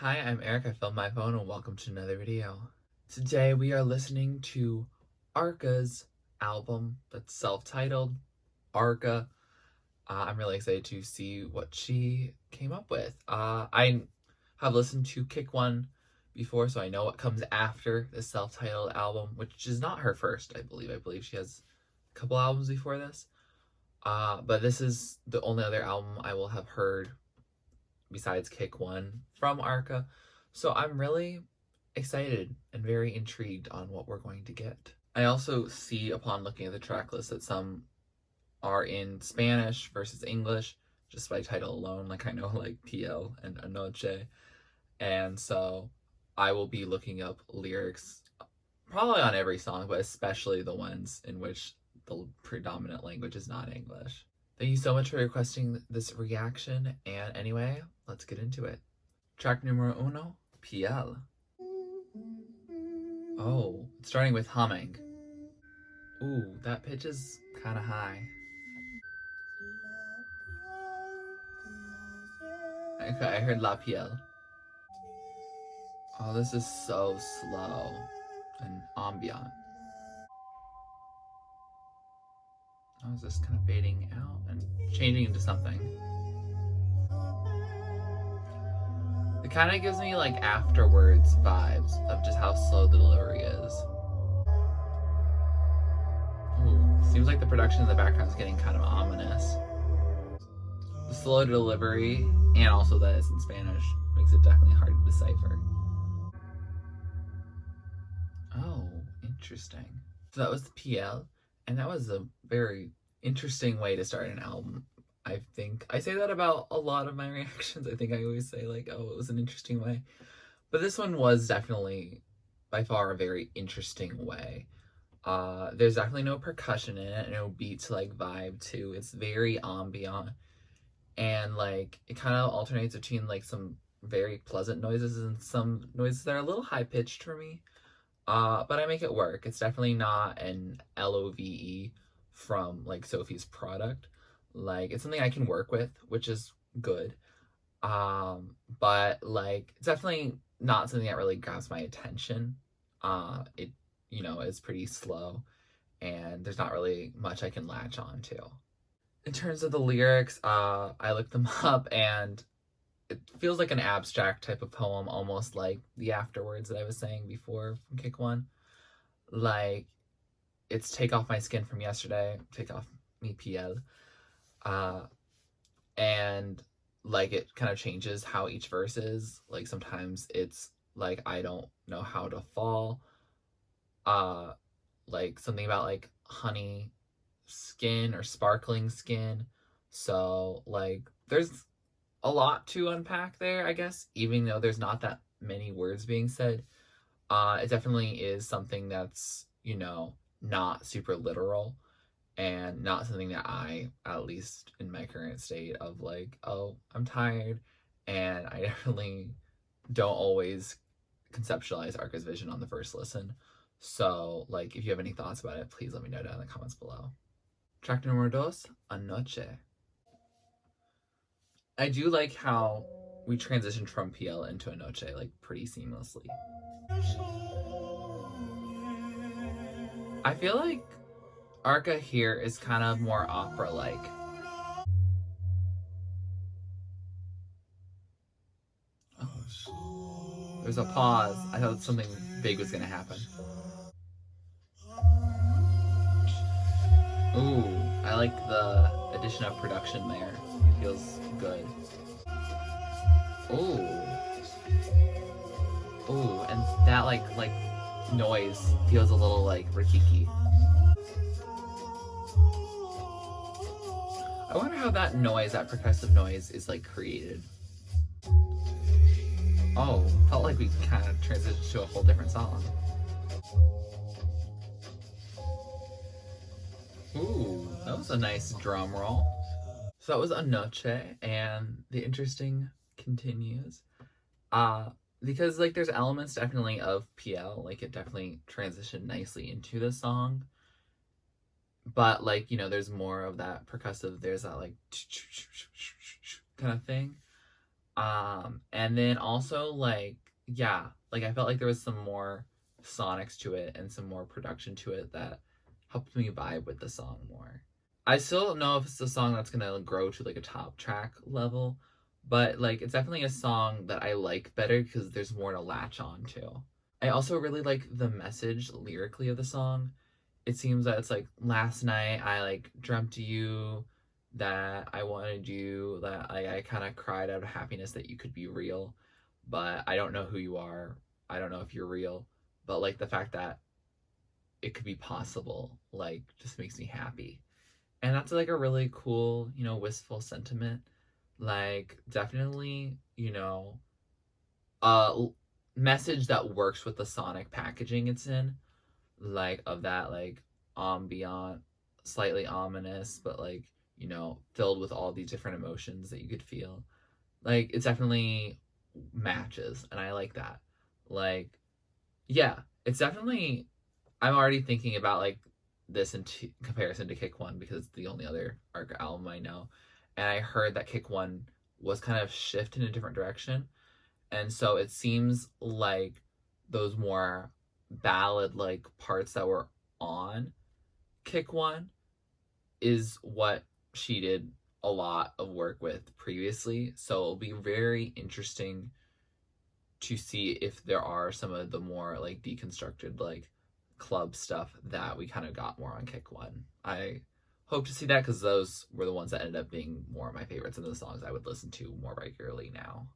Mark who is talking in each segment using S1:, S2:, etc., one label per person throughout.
S1: Hi, I'm Eric. I filmed my phone and welcome to another video. Today we are listening to Arca's album that's self-titled, Arca. I'm really excited to see what she came up with. I have listened to Kick One before, so I know what comes after the self-titled album, which is not her first, I believe. I believe she has a couple albums before this. But this is the only other album I will have heard besides Kick One from Arca. So I'm really excited and very intrigued on what we're going to get. I also see upon looking at the track list that some are in Spanish versus English just by title alone. Like I know like Piel and Anoche. And so I will be looking up lyrics probably on every song, but especially the ones in which the predominant language is not English. Thank you so much for requesting this reaction, and anyway, let's get into it. Track numero uno, Piel. Oh, it's starting with humming. Ooh, that pitch is kind of high. Okay, I heard La Piel. Oh, this is so slow and ambient. Oh, is this kind of fading out and changing into something? It kind of gives me like afterwards vibes of just how slow the delivery is. Ooh, seems like the production in the background is getting kind of ominous. The slow delivery and also that it's in Spanish makes it definitely hard to decipher. Oh, interesting. So that was the PL, and that was a very interesting way to start an album. I think I say that about a lot of my reactions. I think I always say like, oh, it was an interesting way. But this one was definitely by far a very interesting way. There's definitely no percussion in it, no beat to like vibe to. It's very ambient, and like it kind of alternates between like some very pleasant noises and some noises that are a little high pitched for me. But I make it work. It's definitely not an LOVE from like Sophie's product. Like it's something I can work with, which is good. But like it's definitely not something that really grabs my attention. It is pretty slow and there's not really much I can latch on to. In terms of the lyrics, I looked them up and it feels like an abstract type of poem, almost like the afterwards that I was saying before from Kick One. Like, it's take off my skin from yesterday, take off me piel. Uh, and like it kind of changes how each verse is. Like sometimes it's like I don't know how to fall. Uh, like something about like honey skin or sparkling skin. So like there's a lot to unpack there, I guess, even though there's not that many words being said. It definitely is something that's, not super literal and not something that I, at least in my current state of like, oh, I'm tired. And I definitely don't always conceptualize Arca's vision on the first listen. So, like, if you have any thoughts about it, please let me know down in the comments below. Track numero dos, Anoche. I do like how we transitioned from PL into Anoche like pretty seamlessly. I feel like Arca here is kind of more opera-like. Oh, there's a pause. I thought something big was gonna happen. Ooh, I like the addition of production there. It feels good. Ooh. Ooh, and that like noise feels a little like rikiki. I wonder how that noise, that percussive noise, is like created. Oh, felt like we kind of transitioned to a whole different song. Ooh, that was a nice drum roll. So that was Anoche, and the interesting continues. Because like there's elements definitely of PL, like it definitely transitioned nicely into the song. But like, there's more of that percussive, there's that like kind of thing. And then also like, yeah, like I felt like there was some more sonics to it and some more production to it that helped me vibe with the song more. I still don't know if it's a song that's gonna grow to like a top track level, but like it's definitely a song that I like better because there's more to latch on to. I also really like the message lyrically of the song. It seems that it's like last night I like dreamt you, that I wanted you, that I kind of cried out of happiness that you could be real, but I don't know who you are. I don't know if you're real, but like the fact that it could be possible like just makes me happy. And that's like a really cool, wistful sentiment. Like definitely, a message that works with the sonic packaging it's in, like of that like ambient, slightly ominous, but like, filled with all these different emotions that you could feel. Like it definitely matches and I like that. Like yeah, it's definitely, I'm already thinking about like this in comparison to Kick One because it's the only other Arca album I know, and I heard that Kick One was kind of shift in a different direction, and so it seems like those more ballad like parts that were on Kick One is what she did a lot of work with previously. So it'll be very interesting to see if there are some of the more like deconstructed like club stuff that we kind of got more on Kick One. I hope to see that because those were the ones that ended up being more of my favorites and the songs I would listen to more regularly now.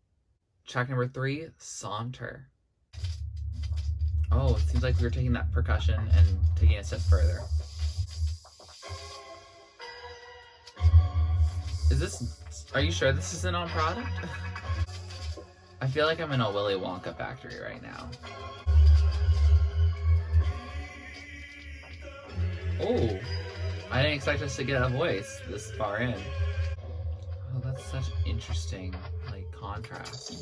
S1: Track number 3, Saunter. Oh, it seems like we were taking that percussion and taking it a step further. Is this, are you sure this isn't on product? I feel like I'm in a Willy Wonka factory right now. Oh, I didn't expect us to get a voice this far in. Oh, that's such interesting, like, contrast.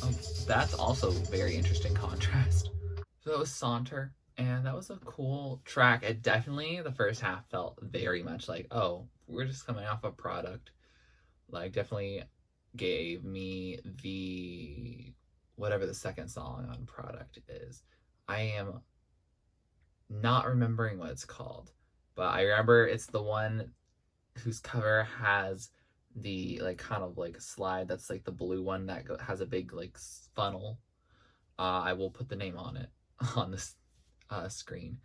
S1: Oh, that's also very interesting contrast. So that was Saunter, and that was a cool track. It definitely, the first half felt very much like, oh, we're just coming off a product. Like, definitely gave me the, whatever the second song on product is. I am not remembering what it's called, but I remember it's the one whose cover has the like kind of like slide that's like the blue one that has a big like funnel. I will put the name on it on this screen,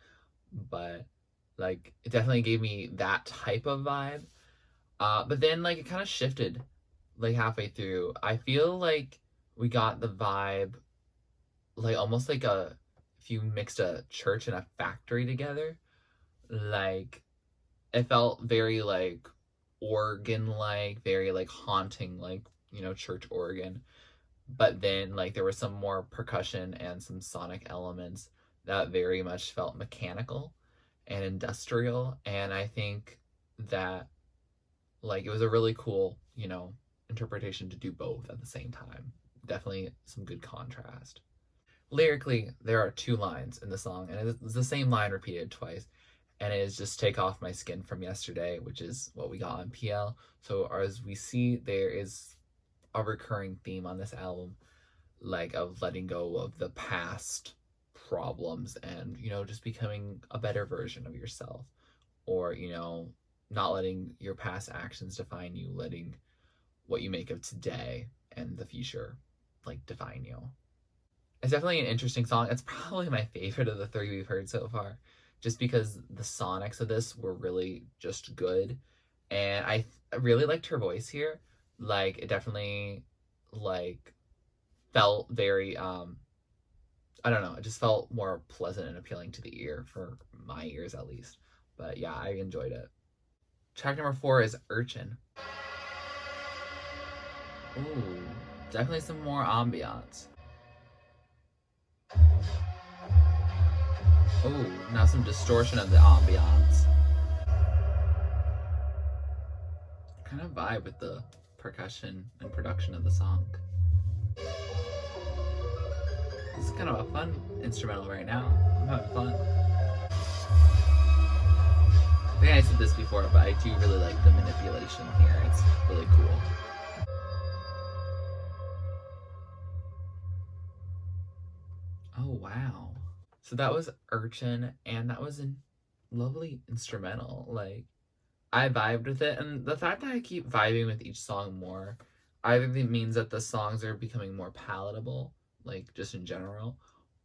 S1: but like it definitely gave me that type of vibe. But then like it kind of shifted like halfway through. I feel like we got the vibe like almost like a, if you mixed a church and a factory together, like it felt very like organ like, very like haunting, like, church organ. But then like there was some more percussion and some sonic elements that very much felt mechanical and industrial. And I think that like it was a really cool, interpretation to do both at the same time. Definitely some good contrast. Lyrically, there are 2 lines in the song, and it's the same line repeated twice. And it is just take off my skin from yesterday, which is what we got on Piel. So as we see, there is a recurring theme on this album, like of letting go of the past problems and, just becoming a better version of yourself. Or, not letting your past actions define you, letting what you make of today and the future, like, define you. It's definitely an interesting song. It's probably my favorite of the 3 we've heard so far, just because the sonics of this were really just good. And I really liked her voice here. Like, it definitely, like, felt very, I don't know, it just felt more pleasant and appealing to the ear, for my ears at least. But yeah, I enjoyed it. Track number 4 is Urchin. Ooh, definitely some more ambiance. Oh, now some distortion of the ambiance. Kind of vibe with the percussion and production of the song. This is kind of a fun instrumental right now. I'm having fun. I think I said this before, but I do really like the manipulation here. It's really cool. Oh, wow. So that was Urchin, and that was a lovely instrumental. Like, I vibed with it, and the fact that I keep vibing with each song more either means that the songs are becoming more palatable, like just in general,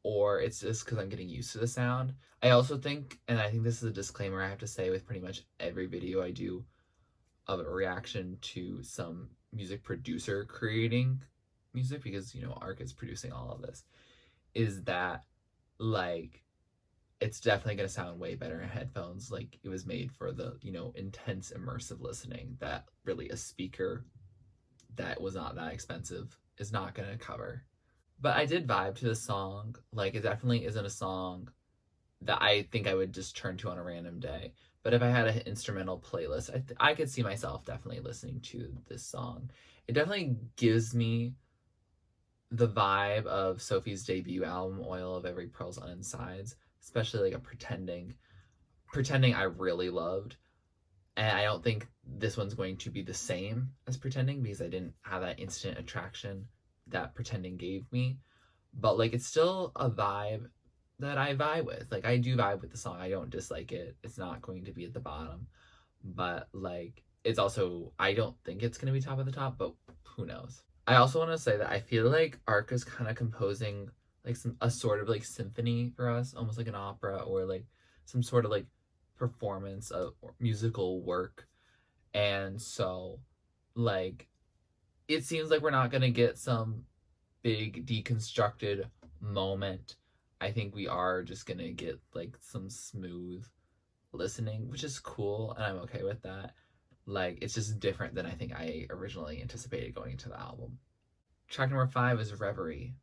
S1: or it's just because I'm getting used to the sound. I also think, and I think this is a disclaimer I have to say with pretty much every video I do of a reaction to some music producer creating music, because, you know, Arca is producing all of this, is that, like, it's definitely going to sound way better in headphones. Like, it was made for the, you know, intense immersive listening that really a speaker that was not that expensive is not going to cover. But I did vibe to the song. Like, it definitely isn't a song that I think I would just turn to on a random day. But if I had an instrumental playlist, I could see myself definitely listening to this song. It definitely gives me the vibe of Sophie's debut album, Oil of Every Pearl's on Insides, especially like a pretending I really loved. And I don't think this one's going to be the same as Pretending because I didn't have that instant attraction that Pretending gave me. But like, it's still a vibe that I vibe with. Like, I do vibe with the song. I don't dislike it. It's not going to be at the bottom. But like, it's also, I don't think it's going to be top of the top, but who knows. I also want to say that I feel like Arca's kind of composing like a sort of like symphony for us, almost like an opera or like some sort of like performance of musical work. And so, like, it seems like we're not going to get some big deconstructed moment. I think we are just going to get like some smooth listening, which is cool, and I'm okay with that. Like, it's just different than I think I originally anticipated going into the album. Track number 5 is Reverie.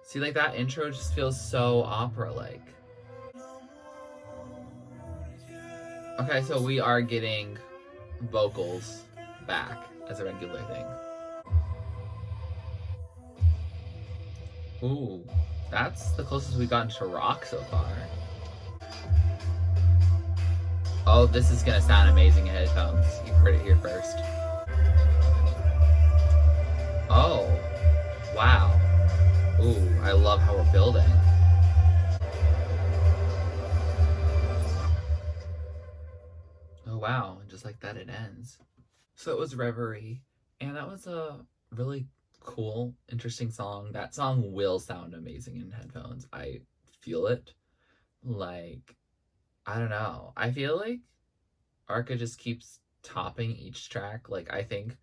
S1: See, like, that intro just feels so opera-like. Okay, so we are getting vocals back as a regular thing. Ooh, that's the closest we've gotten to rock so far. Oh, this is gonna sound amazing in headphones. You heard it here first. Oh, wow. Ooh, I love how we're building. Oh, wow, and just like that it ends. So it was Reverie, and that was a really cool, interesting song. That song will sound amazing in headphones. I feel it. Like, I don't know. I feel like Arca just keeps topping each track. Like, I think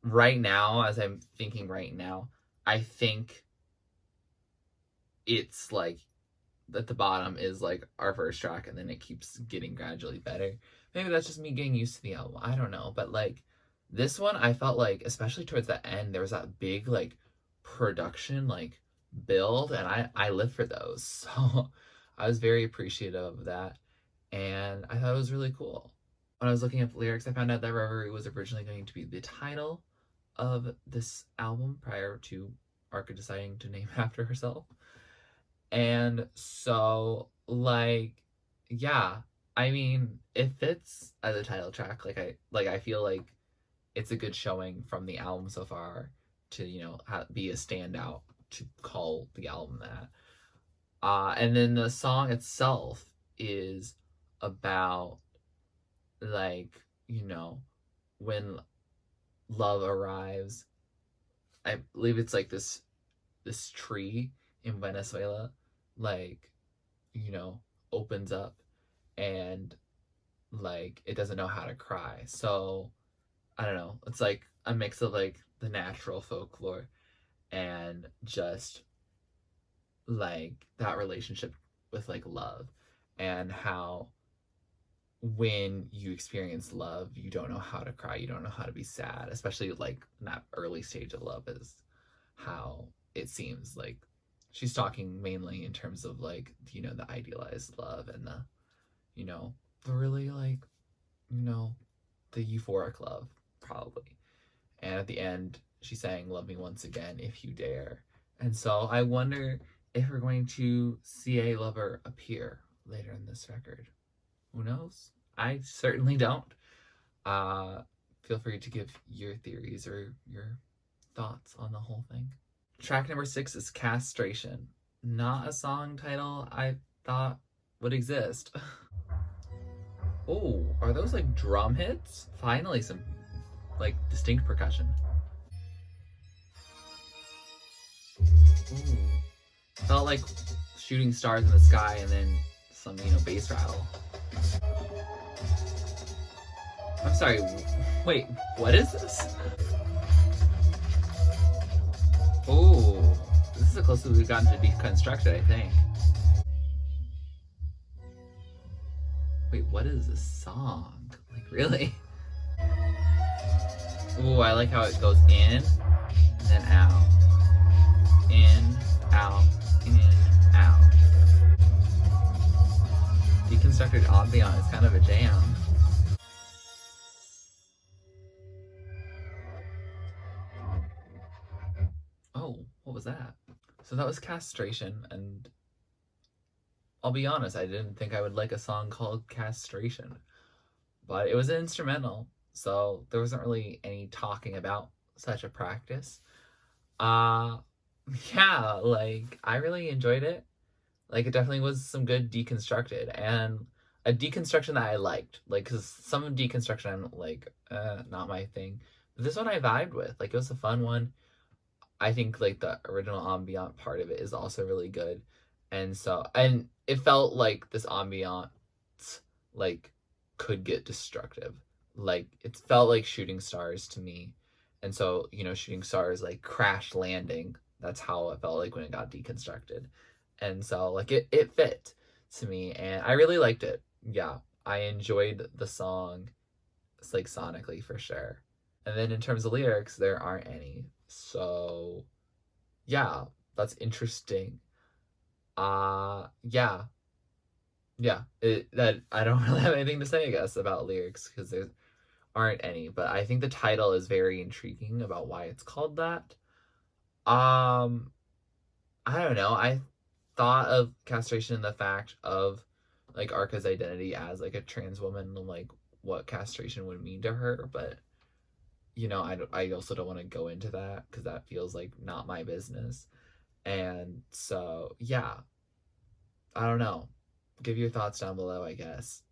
S1: right now, as I'm thinking right now, I think it's like at the bottom is like our first track, and then it keeps getting gradually better. Maybe that's just me getting used to the album. I don't know. But like, this one, I felt like, especially towards the end, there was that big like production like build, and I live for those. So I was very appreciative of that, and I thought it was really cool. When I was looking up lyrics, I found out that Reverie was originally going to be the title of this album prior to Arca deciding to name after herself. And so, like, yeah, I mean, it fits as a title track. I feel like it's a good showing from the album so far to, you know, be a standout to call the album that. And then the song itself is about, like, you know, when love arrives. I believe it's like this tree in Venezuela, like, you know, opens up, and like it doesn't know how to cry. So I don't know. It's like a mix of like the natural folklore and just like that relationship with like love, and how when you experience love, you don't know how to cry, you don't know how to be sad, especially like in that early stage of love is how it seems like she's talking mainly in terms of like, you know, the idealized love and the, you know, the really like, you know, the euphoric love probably. And at the end she's saying, love me once again if you dare. And so I wonder if we're going to see a lover appear later in this record. Who knows? I certainly don't. uh Feel free to give your theories or your thoughts on the whole thing. Track number 6 is Castration. Not a song title I thought would exist. Oh, are those like drum hits? Finally, some like distinct percussion. Ooh. Felt like shooting stars in the sky and then some, bass rattle. I'm sorry, wait, what is this? Oh, this is the closest we've gotten to deconstructed, I think. Wait, what is this song? Like, really? Ooh, I like how it goes in and then out. In, out, in, out. Deconstructed Ambient is kind of a jam. Oh, what was that? So that was Castration, and I'll be honest, I didn't think I would like a song called Castration, but it was an instrumental, so there wasn't really any talking about such a practice. Uh, yeah, like, I really enjoyed it. Like, it definitely was some good deconstructed, and a deconstruction that I liked. Like, because some deconstruction I'm like, not my thing. But this one I vibed with. Like, it was a fun one. I think like the original ambient part of it is also really good. And it felt like this ambient like could get destructive. Like it felt like shooting stars to me. And so, shooting stars like crash landing. That's how it felt like when it got deconstructed. And so like it fit to me and I really liked it. Yeah. I enjoyed the song. It's like sonically for sure. And then in terms of lyrics, there aren't any. So yeah, that's interesting. Yeah. Yeah. That I don't really have anything to say, I guess, about lyrics because there aren't any, but I think the title is very intriguing about why it's called that. Um, I don't know. I thought of castration and the fact of like Arca's identity as like a trans woman and like what castration would mean to her, but I also don't want to go into that because that feels like not my business. And so, yeah, I don't know. Give your thoughts down below, I guess.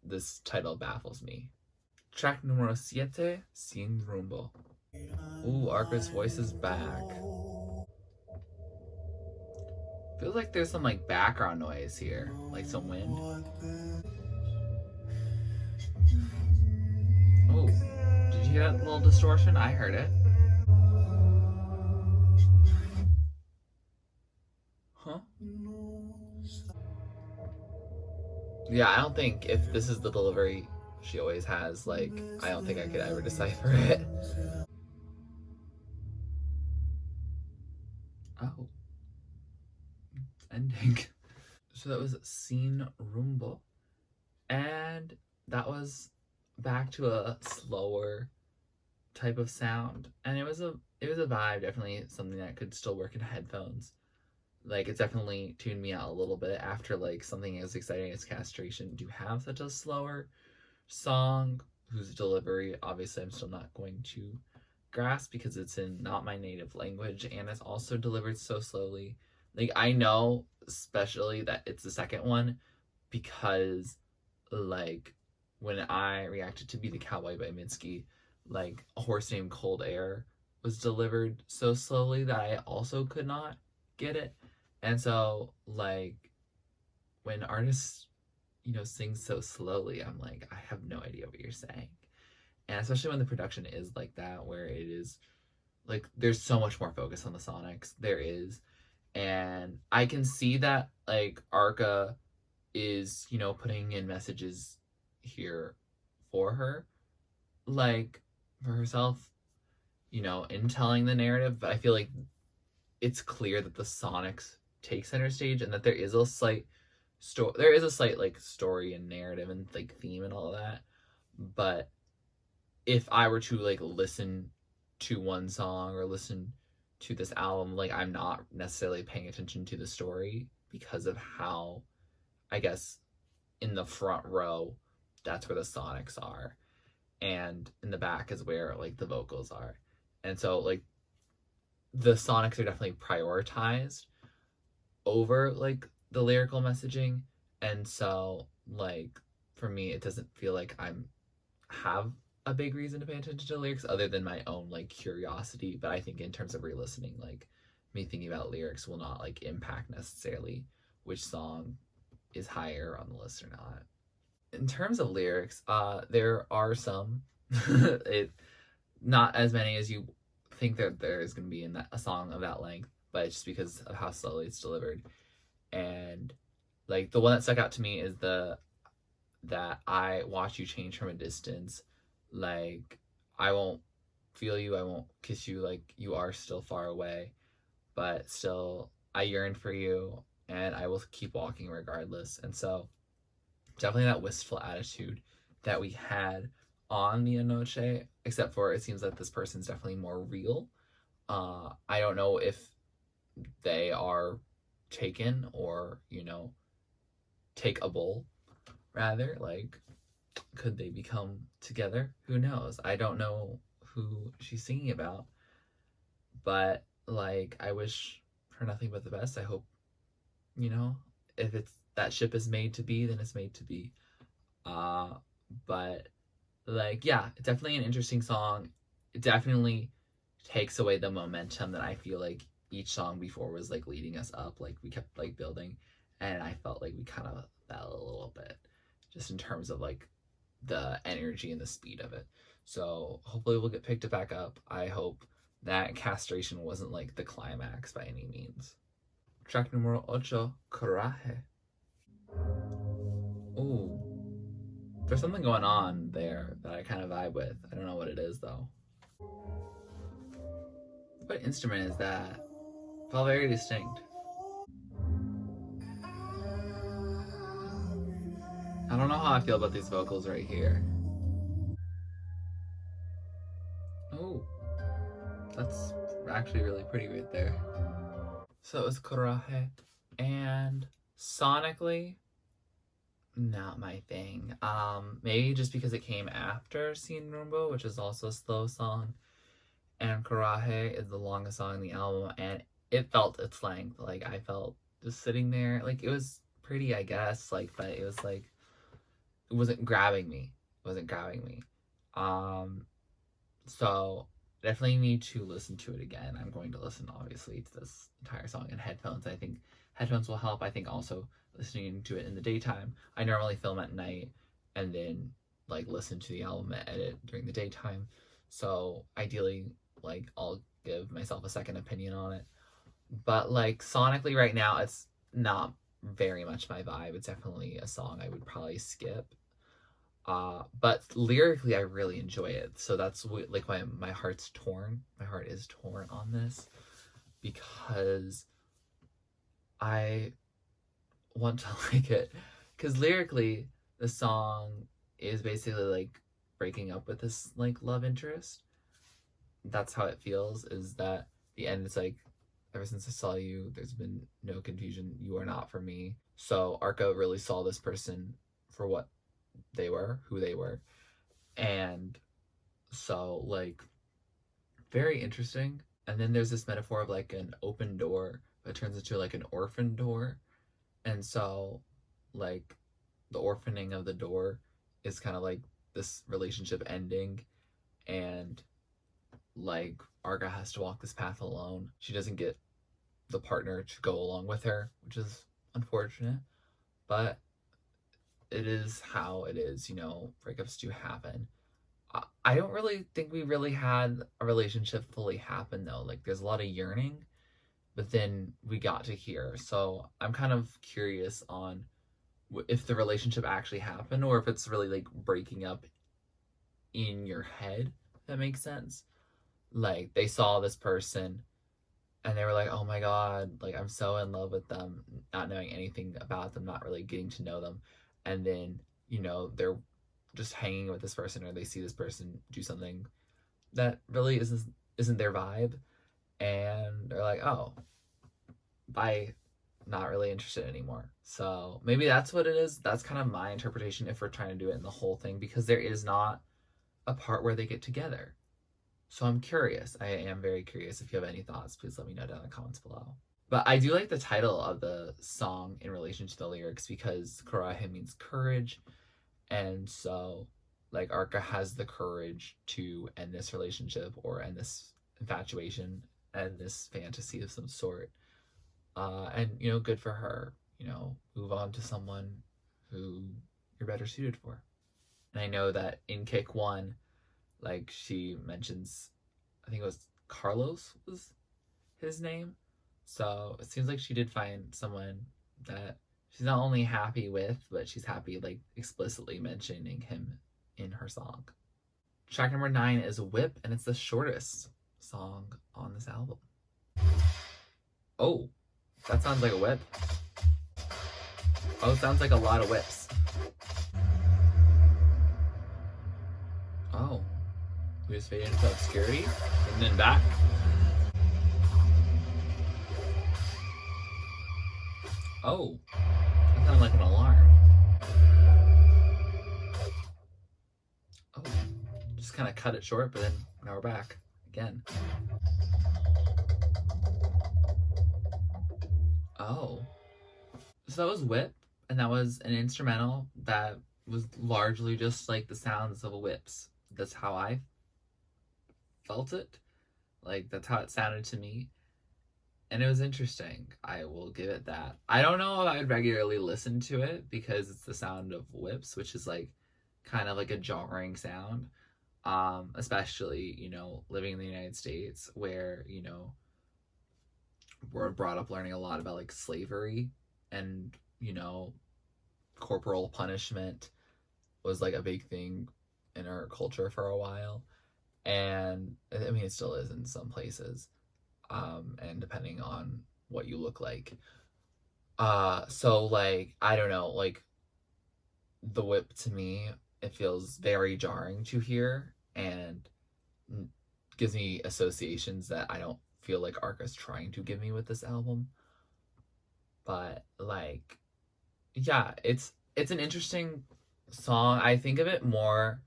S1: This title baffles me. Track numero siete, Sin Rumbo. Ooh, Arca's voice is back. Feels like there's some like background noise here, like some wind. Oh, did you hear that little distortion? I heard it. Huh? Yeah, I don't think if this is the delivery she always has, like, I don't think I could ever decipher it. Oh, it's ending. So that was Sin Rumbo. And that was back to a slower type of sound. And it was a vibe, definitely something that could still work in headphones. Like it's definitely tuned me out a little bit after like something as exciting as castration to have such a slower song whose delivery obviously I'm still not going to grasp because it's in not my native language and it's also delivered so slowly. Like I know especially that it's the second one because like when I reacted to Be the Cowboy by Minsky, like A Horse Named Cold Air was delivered so slowly that I also could not get it. And so like when artists, sing so slowly, I'm like, I have no idea what you're saying. And especially when the production is like that, where it is like there's so much more focus on the sonics. There is. And I can see that like Arca is, putting in messages here for her, like for herself, in telling the narrative. But I feel like it's clear that the sonics take center stage and that there is a slight like story and narrative and like theme and all of that. But if I were to like listen to one song or listen to this album, like I'm not necessarily paying attention to the story because of how, I guess, in the front row, that's where the sonics are, and in the back is where like the vocals are, and so like the sonics are definitely prioritized over like the lyrical messaging, and so like for me it doesn't feel like I'm have a big reason to pay attention to lyrics other than my own like curiosity. But I think in terms of re-listening, like me thinking about lyrics will not like impact necessarily which song is higher on the list or not. In terms of lyrics, there are some. It not as many as you think that there is going to be in a song of that length, but it's just because of how slowly it's delivered. And like the one that stuck out to me is the that I watch you change from a distance. Like I won't feel you, I won't kiss you, like you are still far away, but still I yearn for you and I will keep walking regardless. And so definitely that wistful attitude that we had on the Anoche, except for it seems that this person's definitely more real. I don't know if they are taken or, take a bowl rather. Like, could they become together? Who knows? I don't know who she's singing about, but like, I wish her nothing but the best. I hope, you know, if it's that ship is made to be, then it's made to be. Uh, but like, yeah, it's definitely an interesting song. It definitely takes away the momentum that I feel like each song before was like leading us up. Like we kept like building, and I felt like we kind of fell a little bit, just in terms of like the energy and the speed of it. So hopefully we'll get picked back up. I hope that Castration wasn't like the climax by any means. Track numero ocho, Coraje. Ooh, there's something going on there that I kind of vibe with. I don't know what it is though. What instrument is that? Felt very distinct. I don't know how I feel about these vocals right here. Oh, that's actually really pretty right there. So it was Coraje. And sonically, not my thing. Maybe just because it came after Sin Rumbo, which is also a slow song, and Coraje is the longest song in the album, and it felt its length. Like I felt just sitting there, like it was pretty, I guess, like, but it was like it wasn't grabbing me. It wasn't grabbing me. Um, so definitely need to listen to it again. I'm going to listen obviously to this entire song in headphones. I think headphones will help. I think also listening to it in the daytime. I normally film at night and then like listen to the album and edit during the daytime. So ideally, like I'll give myself a second opinion on it. But like sonically right now, it's not very much my vibe. It's definitely a song I would probably skip. But lyrically, I really enjoy it. So that's like my heart's torn. My heart is torn on this because I want to like it. Because lyrically, the song is basically like breaking up with this like love interest. That's how it feels. Is that the end? It's like ever since I saw you, there's been no confusion. You are not for me. So Arca really saw this person for what they were, who they were, and so like very interesting. And then there's this metaphor of like an open door that turns into like an orphan door. And so like the orphaning of the door is kind of like this relationship ending, and like Arga has to walk this path alone. She doesn't get the partner to go along with her, which is unfortunate, but it is how it is, breakups do happen. I don't really think we really had a relationship fully happen though. Like there's a lot of yearning, but then we got to here. So I'm kind of curious on if the relationship actually happened or if it's really like breaking up in your head. If that makes sense. Like they saw this person and they were like, "Oh my god, like I'm so in love with them," not knowing anything about them, not really getting to know them. And then, they're just hanging with this person, or they see this person do something that really isn't their vibe, and they're like, "Oh, bye, not really interested anymore." So maybe that's what it is. That's kind of my interpretation if we're trying to do it in the whole thing, because there is not a part where they get together. So I'm curious. I am very curious. If you have any thoughts, please let me know down in the comments below. But I do like the title of the song in relation to the lyrics, because Coraje means courage. And so, like, Arca has the courage to end this relationship or end this infatuation and this fantasy of some sort. And, you know, good for her. You know, move on to someone who you're better suited for. And I know that in Kick 1, like, she mentions, I think it was Carlos was his name. So it seems like she did find someone that she's not only happy with, but she's happy, like, explicitly mentioning him in her song. Track number 9 is Whip, and it's the shortest song on this album. Oh, that sounds like a whip. Oh, it sounds like a lot of whips. Oh, we just fade into obscurity and then back. Oh, that sounds like an alarm. Oh, just kind of cut it short, but then now we're back again. Oh, so that was Whip, and that was an instrumental that was largely just like the sounds of whips. That's how I felt it. Like, that's how it sounded to me. And it was interesting. I will give it that. I don't know if I would regularly listen to it because it's the sound of whips, which is like kind of like a jarring sound. Especially, you know, living in the United States where, you know, we're brought up learning a lot about like slavery and, you know, corporal punishment was like a big thing in our culture for a while. And I mean, it still is in some places. And depending on what you look like. So like, I don't know, like the whip to me, it feels very jarring to hear and gives me associations that I don't feel like Arca's trying to give me with this album. But like, yeah, it's an interesting song. I think of it more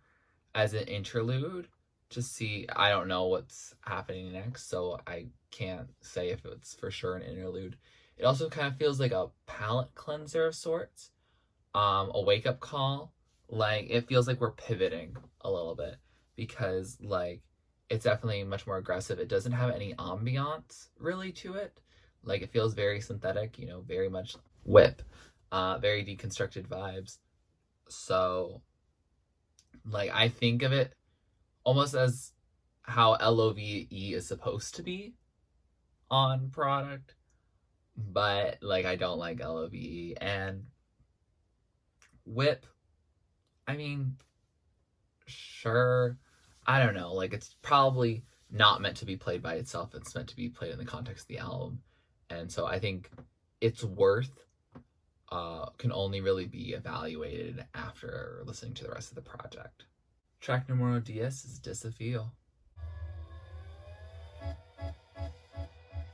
S1: as an interlude to see. I don't know what's happening next, so I can't say if it's for sure an interlude. It also kind of feels like a palate cleanser of sorts, a wake up call. Like, it feels like we're pivoting a little bit because like it's definitely much more aggressive. It doesn't have any ambiance really to it. Like, it feels very synthetic, you know, very much whip, very deconstructed vibes. So like, I think of it almost as how LOVE is supposed to be on product, but like, I don't like LOVE. And whip, I mean, sure, I don't know, like, it's probably not meant to be played by itself. It's meant to be played in the context of the album. And so I think its worth can only really be evaluated after listening to the rest of the project. Track numero 10 is Desafío.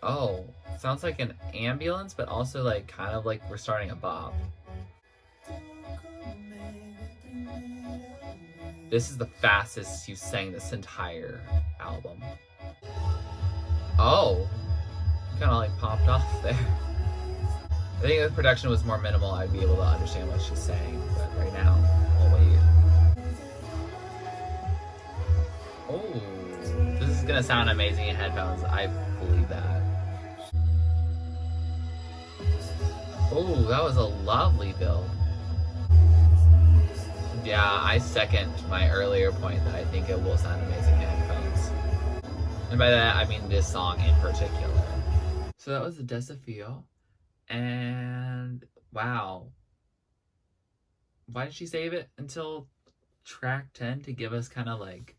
S1: Oh, sounds like an ambulance, but also like kind of like we're starting a bop. This is the fastest you sang this entire album. Oh, kind of like popped off there. I think if the production was more minimal, I'd be able to understand what she's saying, but right now, we'll wait. Oh, this is gonna sound amazing in headphones. I believe that. Oh, that was a lovely build. Yeah, I second my earlier point that I think it will sound amazing in headphones. And by that, I mean this song in particular. So that was the Desafío. And wow. Why did she save it until track 10 to give us kind of like,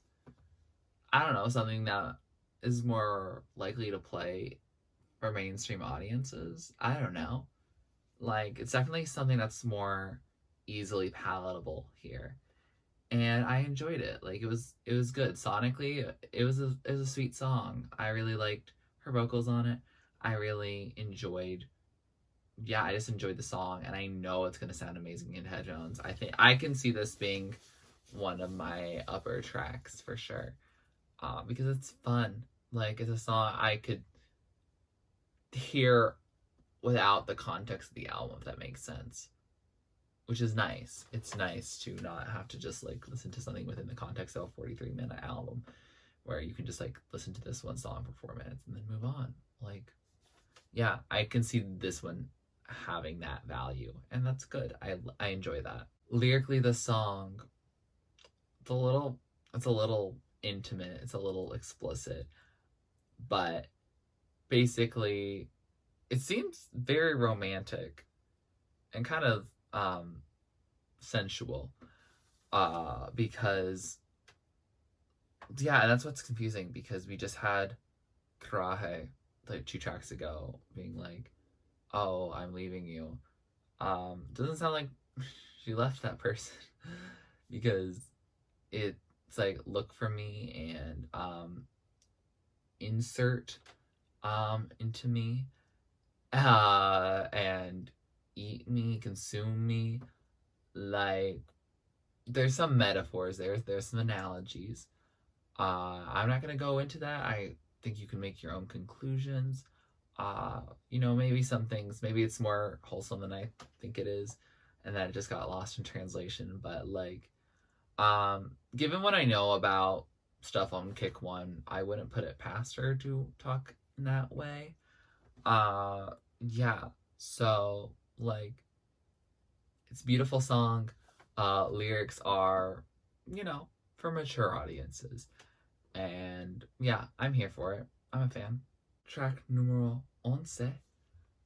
S1: I don't know, something that is more likely to play for mainstream audiences? I don't know. Like, it's definitely something that's more easily palatable here. And I enjoyed it. Like, it was good. Sonically, it was a sweet song. I really liked her vocals on it. I really enjoyed, yeah, I just enjoyed the song, and I know it's gonna sound amazing in headphones. I think I can see this being one of my upper tracks for sure. because it's fun. Like, it's a song I could hear without the context of the album, if that makes sense. Which is nice. It's nice to not have to just like listen to something within the context of a 43-minute album, where you can just like listen to this one song for 4 minutes and then move on. Like, yeah, I can see this one having that value, and that's good. I enjoy that. Lyrically, the song, it's a little intimate, it's a little explicit, but basically it seems very romantic and kind of sensual, because yeah, and that's what's confusing, because we just had Coraje like 2 tracks ago being like, oh, I'm leaving you. Doesn't sound like she left that person, because it's like, look for me and insert into me, and eat me, consume me. Like, there's some metaphors there's some analogies. I'm not gonna go into that. I think you can make your own conclusions. Maybe some things, maybe it's more wholesome than I think it is, and that it just got lost in translation. But like, given what I know about stuff on Kick One, I wouldn't put it past her to talk in that way. Yeah. So like, it's a beautiful song. Lyrics are, for mature audiences. And yeah, I'm here for it. I'm a fan. Track numero 11,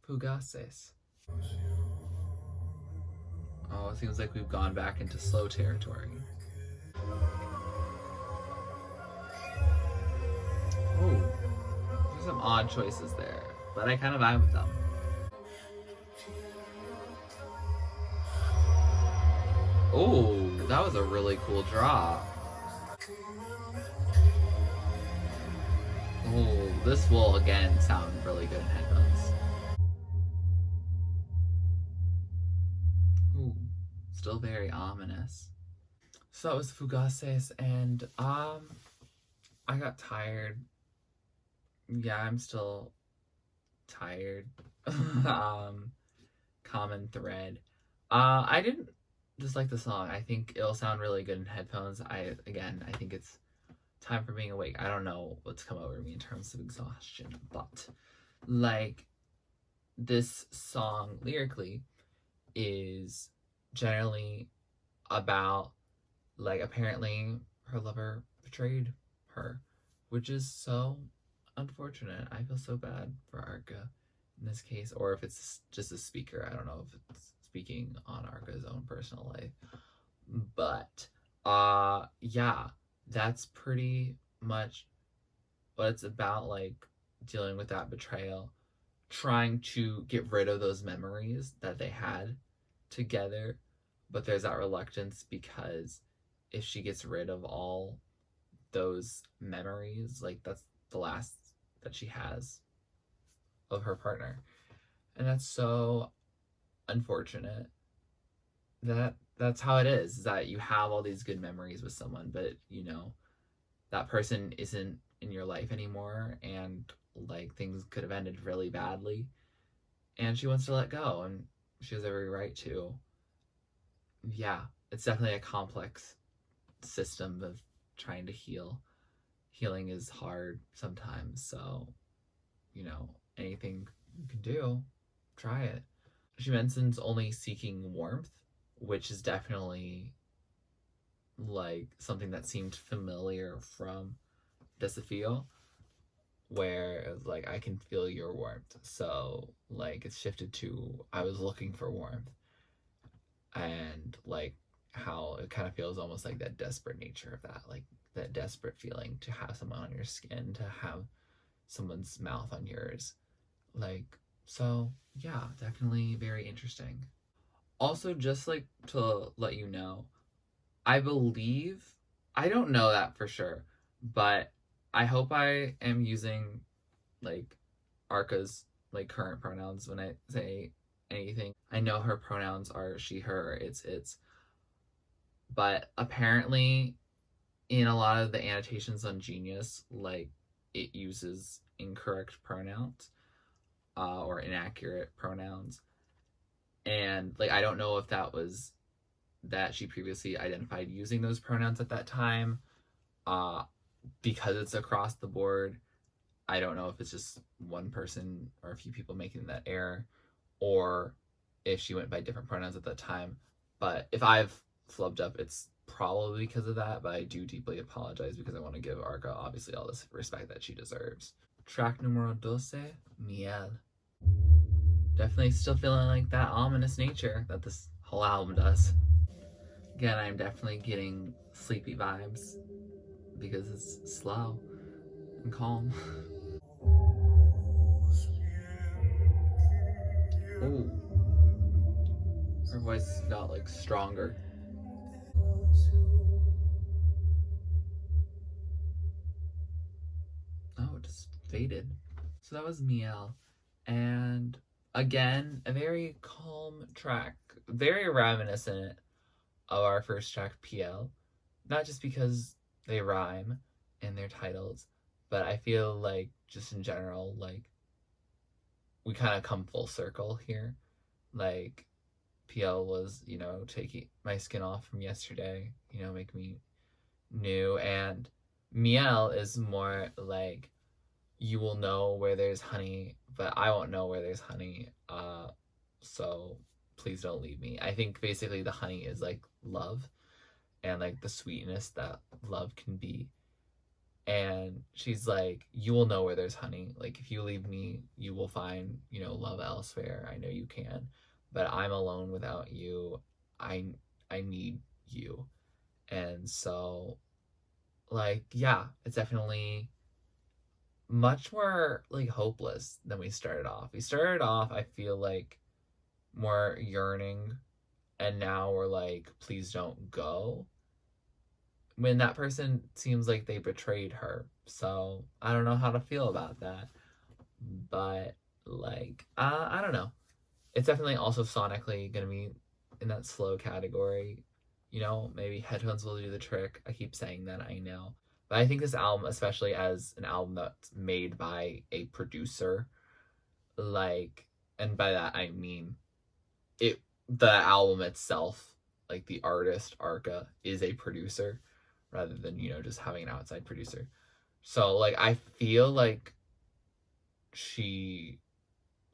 S1: Fugaces. Oh, it seems like we've gone back into slow territory. Oh, there's some odd choices there, but I kind of vibe with them. Oh, that was a really cool drop. Oh, this will again sound really good in headphones. Ooh, still very ominous. So that was Fugaces, and I got tired. Yeah, I'm still tired. Common thread. I didn't dislike the song. I think it'll sound really good in headphones. I think it's time for being awake. I don't know what's come over me in terms of exhaustion, but like, this song lyrically is generally about, like, apparently her lover betrayed her, which is so unfortunate. I feel so bad for Arca in this case, or if it's just a speaker. I don't know if it's speaking on Arca's own personal life, but yeah, that's pretty much what it's about. Like, dealing with that betrayal, trying to get rid of those memories that they had together, but there's that reluctance, because if she gets rid of all those memories, like, that's the last that she has of her partner, and that's so unfortunate. That's how it is that you have all these good memories with someone, but that person isn't in your life anymore, and like, things could have ended really badly, and she wants to let go, and she has every right to. Yeah, it's definitely a complex system of trying to heal. Healing is hard sometimes, so anything you can do, try it. She mentions only seeking warmth, which is definitely like something that seemed familiar from Desafío, where it was like, I can feel your warmth. So like, it's shifted to, I was looking for warmth, and like, how it kind of feels almost like that desperate nature of that, like that desperate feeling to have someone on your skin, to have someone's mouth on yours. Like, so yeah, definitely very interesting. Also, just like to let you know, I believe, I don't know that for sure, but I hope I am using like Arca's like current pronouns when I say anything. I know her pronouns are she, her, it's, but apparently in a lot of the annotations on Genius, like it uses incorrect pronouns or inaccurate pronouns, and like I don't know if that was that she previously identified using those pronouns at that time, uh, because it's across the board. I don't know if it's just one person or a few people making that error, or if she went by different pronouns at that time. But if I've flubbed up, it's probably because of that. But I do deeply apologize because I want to give Arca obviously all this respect that she deserves. Track numero 12, Miel. Definitely still feeling like that ominous nature that this whole album does. Again, I'm definitely getting sleepy vibes because it's slow and calm. Ooh, her voice got like stronger. Oh, it just faded. So that was Miel. And again, a very calm track, very reminiscent of our first track, Piel. Not just because they rhyme in their titles, but I feel like just in general, like we kind of come full circle here. Like Piel was, taking my skin off from yesterday, make me new. And Miel is more like you will know where there's honey, but I won't know where there's honey. So please don't leave me. I think basically the honey is like love and like the sweetness that love can be. And she's like, you will know where there's honey. Like if you leave me, you will find, love elsewhere. I know you can, but I'm alone without you. I need you. And so like yeah, it's definitely much more like hopeless than we started off. We started off, I feel like, more yearning, and now we're like, please don't go. When that person seems like they betrayed her. So I don't know how to feel about that. But like, I don't know. It's definitely also sonically gonna be in that slow category. Maybe headphones will do the trick. I keep saying that, I know. But I think this album, especially as an album that's made by a producer, like, and by that I mean the album itself, like the artist Arca is a producer rather than, just having an outside producer. So like I feel like she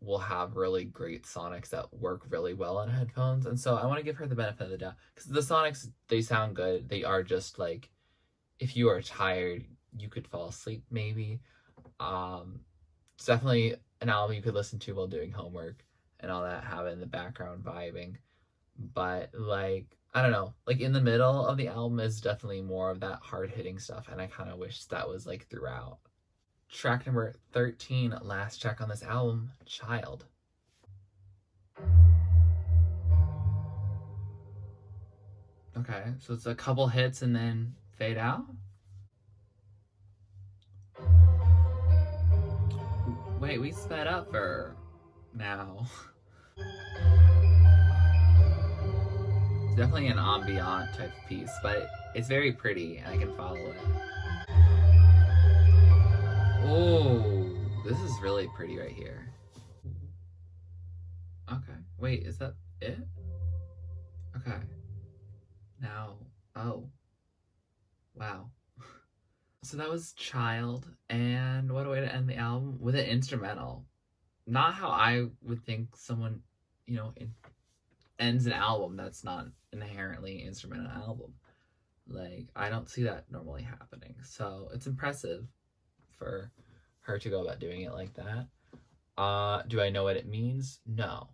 S1: will have really great sonics that work really well on headphones. And so I want to give her the benefit of the doubt because the sonics, they sound good. They are just like, if you are tired, you could fall asleep maybe. It's definitely an album you could listen to while doing homework and all that, have it in the background vibing. But like, I don't know, like in the middle of the album is definitely more of that hard hitting stuff, and I kind of wish that was like throughout. Track number 13, last track on this album, Child. Okay, so it's a couple hits and then fade out. Wait, we sped up for now. It's definitely an ambient type of piece, but it's very pretty and I can follow it. Oh, this is really pretty right here. Okay, wait, is that it? Okay, now, oh, wow. So that was Child, and what a way to end the album with an instrumental. Not how I would think someone, ends an album that's not inherently instrumental album. Like I don't see that normally happening. So it's impressive for her to go about doing it like that. Do I know what it means? No.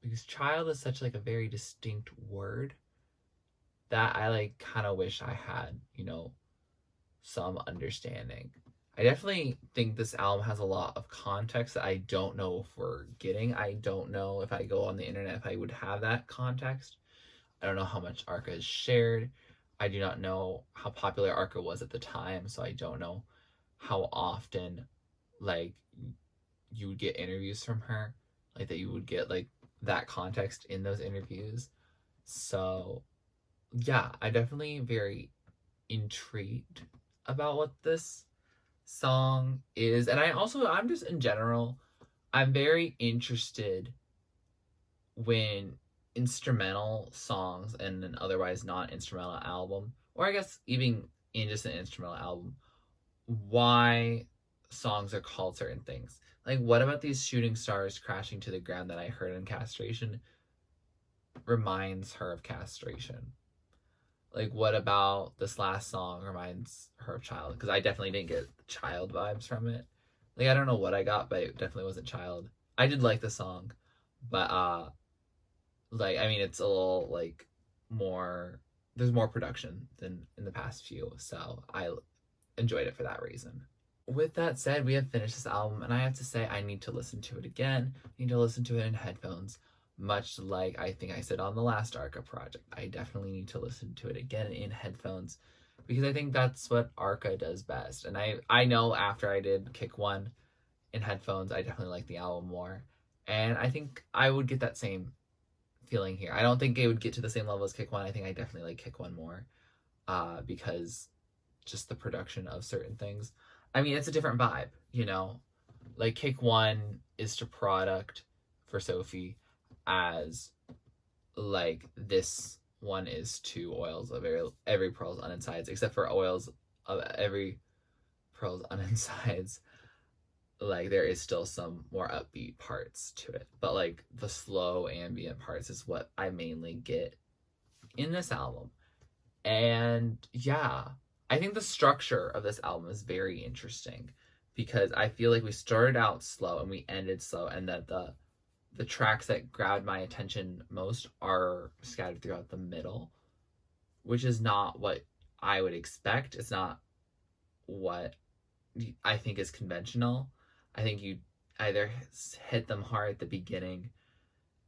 S1: Because child is such like a very distinct word that I like kind of wish I had, some understanding. I definitely think this album has a lot of context that I don't know if we're getting. I don't know if I go on the internet if I would have that context. I don't know how much Arca is shared. I do not know how popular Arca was at the time, so I don't know how often like you would get interviews from her, like that you would get like that context in those interviews. So yeah, I definitely very intrigued about what this song is. And I'm just in general, I'm very interested when instrumental songs and an otherwise not instrumental album, or I guess even in just an instrumental album, why songs are called certain things. Like, what about these shooting stars crashing to the ground that I heard in Castration reminds her of Castration? Like, what about this last song reminds her of Child? Because I definitely didn't get Child vibes from it. Like, I don't know what I got, but it definitely wasn't Child. I did like the song, but like, I mean, it's a little like more. There's more production than in the past few, so I enjoyed it for that reason. With that said, we have finished this album, and I have to say I need to listen to it again. I need to listen to it in headphones, much like I think I said on the last Arca project. I definitely need to listen to it again in headphones, because I think that's what Arca does best. And I know after I did Kick 1 in headphones, I definitely like the album more. And I think I would get that same feeling here. I don't think it would get to the same level as Kick 1. I think I definitely like Kick 1 more, because just the production of certain things. I mean, it's a different vibe, you know? Like, Kick 1 is to product for Sophie as, like, this one is to Oils of every Pearl's on Insides, except for Oils of every Pearl's on Insides. Like, there is still some more upbeat parts to it. But, like, the slow ambient parts is what I mainly get in this album. And, yeah, I think the structure of this album is very interesting, because I feel like we started out slow and we ended slow, and that the tracks that grabbed my attention most are scattered throughout the middle, which is not what I would expect. It's not what I think is conventional. I think you either hit them hard at the beginning,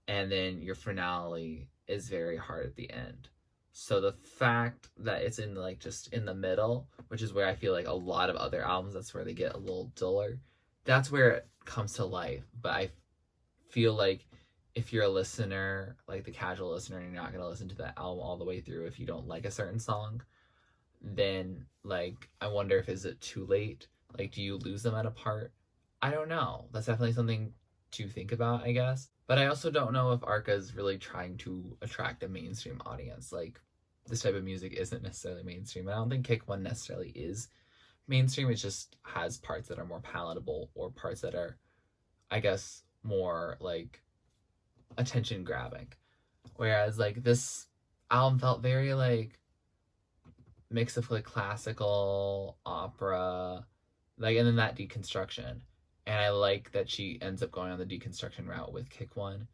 S1: and then your finale is very hard at the end. So the fact that it's in, like, just in the middle, which is where I feel like a lot of other albums, that's where they get a little duller, that's where it comes to life. But I feel like if you're a listener, like the casual listener, and you're not going to listen to that album all the way through if you don't like a certain song, then, like, I wonder if, is it too late? Like, do you lose them at a part? I don't know. That's definitely something to think about, I guess. But I also don't know if Arca is really trying to attract a mainstream audience. Like, this type of music isn't necessarily mainstream. I don't think Kick 1 necessarily is mainstream. It just has parts that are more palatable, or parts that are, I guess, more, like, attention grabbing. Whereas, like, this album felt very, like, mix of, like, classical, opera, like, and then that deconstruction. And I like that she ends up going on the deconstruction route with Kick 1,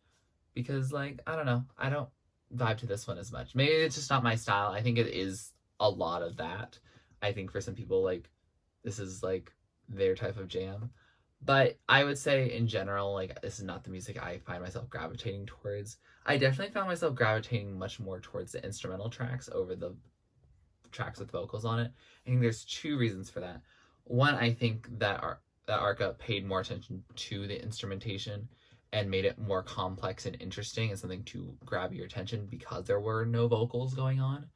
S1: because, like, I don't know, I don't vibe to this one as much. Maybe it's just not my style. I think it is a lot of that. I think for some people, like, this is, like, their type of jam. But I would say, in general, like, this is not the music I find myself gravitating towards. I definitely found myself gravitating much more towards the instrumental tracks over the tracks with vocals on it. I think there's two reasons for that. One, I think that Arca paid more attention to the instrumentation and made it more complex and interesting and something to grab your attention, because there were no vocals going on.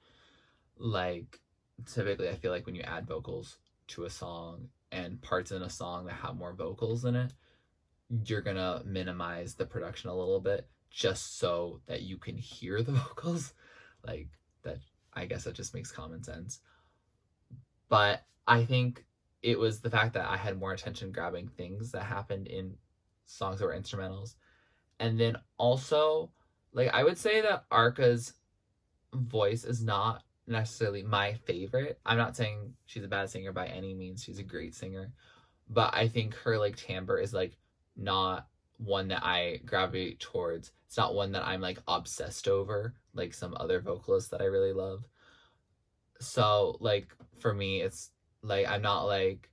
S1: Like, typically I feel like when you add vocals to a song and parts in a song that have more vocals in it, you're gonna minimize the production a little bit just so that you can hear the vocals. Like, that, I guess that just makes common sense. But I think it was the fact that I had more attention grabbing things that happened in songs that were instrumentals. And then also, like, I would say that Arca's voice is not necessarily my favorite. I'm not saying she's a bad singer by any means. She's a great singer. But I think her, like, timbre is, like, not one that I gravitate towards. It's not one that I'm, like, obsessed over, like some other vocalists that I really love. So, like, for me, it's, like, I'm not like,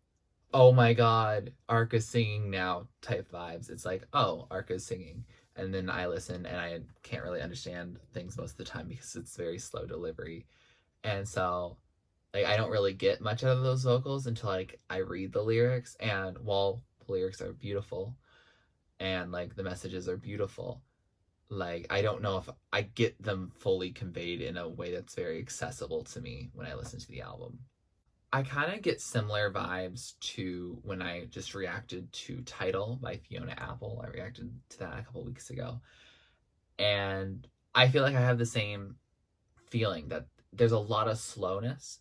S1: oh my god, Arca's singing now type vibes. It's like, oh, Arca's singing. And then I listen and I can't really understand things most of the time because it's very slow delivery. And so, like, I don't really get much out of those vocals until, like, I read the lyrics. And while the lyrics are beautiful and, like, the messages are beautiful, Like, I don't know if I get them fully conveyed in a way that's very accessible to me when I listen to the album. I kind of get similar vibes to when I just reacted to Title by Fiona Apple. I reacted to that a couple weeks ago. And I feel like I have the same feeling that there's a lot of slowness.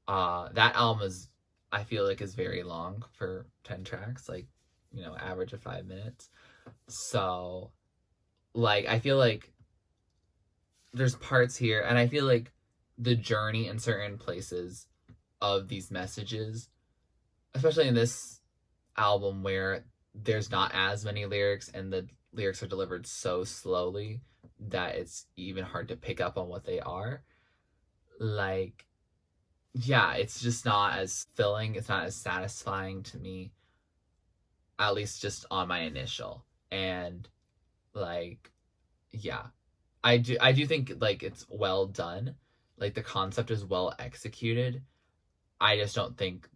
S1: That album is, I feel like, is very long for 10 tracks, like, you know, average of 5 minutes. So, like, I feel like there's parts here, and I feel like the journey in certain places of these messages, especially in this album where there's not as many lyrics and the lyrics are delivered so slowly that it's even hard to pick up on what they are. Like, yeah, it's just not as filling, it's not as satisfying to me, at least just on my initial. And like, yeah, I do think like it's well done, like the concept is well executed. I just don't think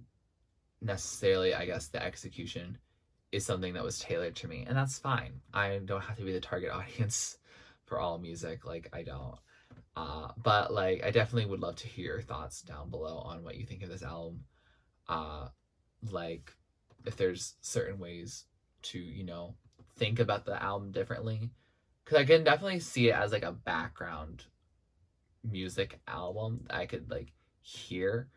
S1: necessarily, I guess, the execution is something that was tailored to me, and that's fine. I don't have to be the target audience for all music, like, I don't. But like, I definitely would love to hear your thoughts down below on what you think of this album. Like, if there's certain ways to, you know, think about the album differently, because I can definitely see it as like a background music album that I could like hear,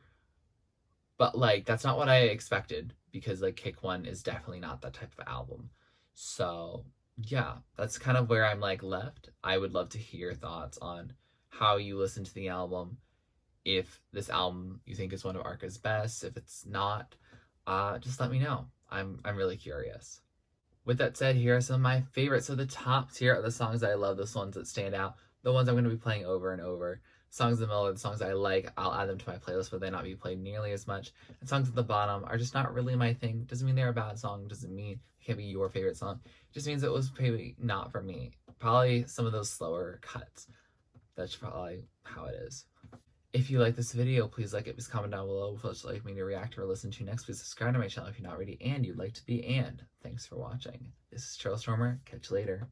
S1: but like that's not what I expected, because like Kick One is definitely not that type of album. So yeah, that's kind of where I'm like left. I would love to hear your thoughts on how you listen to the album, if this album you think is one of Arca's best. If it's not, just let me know. I'm really curious. With that said, here are some of my favorites. So the top tier are the songs that I love, those ones that stand out, the ones I'm going to be playing over and over. Songs in the middle are the songs I like. I'll add them to my playlist, but they not be played nearly as much. And songs at the bottom are just not really my thing. Doesn't mean they're a bad song. Doesn't mean it can't be your favorite song. It just means it was maybe not for me. Probably some of those slower cuts. That's probably how it is. If you like this video, please like it. Please comment down below what you'd like me to react or listen to next. Please subscribe to my channel if you're not already and you'd like to be. And thanks for watching. This is TurtleStormer. Catch you later.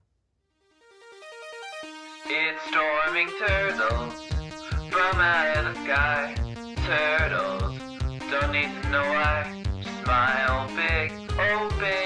S2: It's storming turtles from out of the sky. Turtles don't need to know why. Smile big, oh big.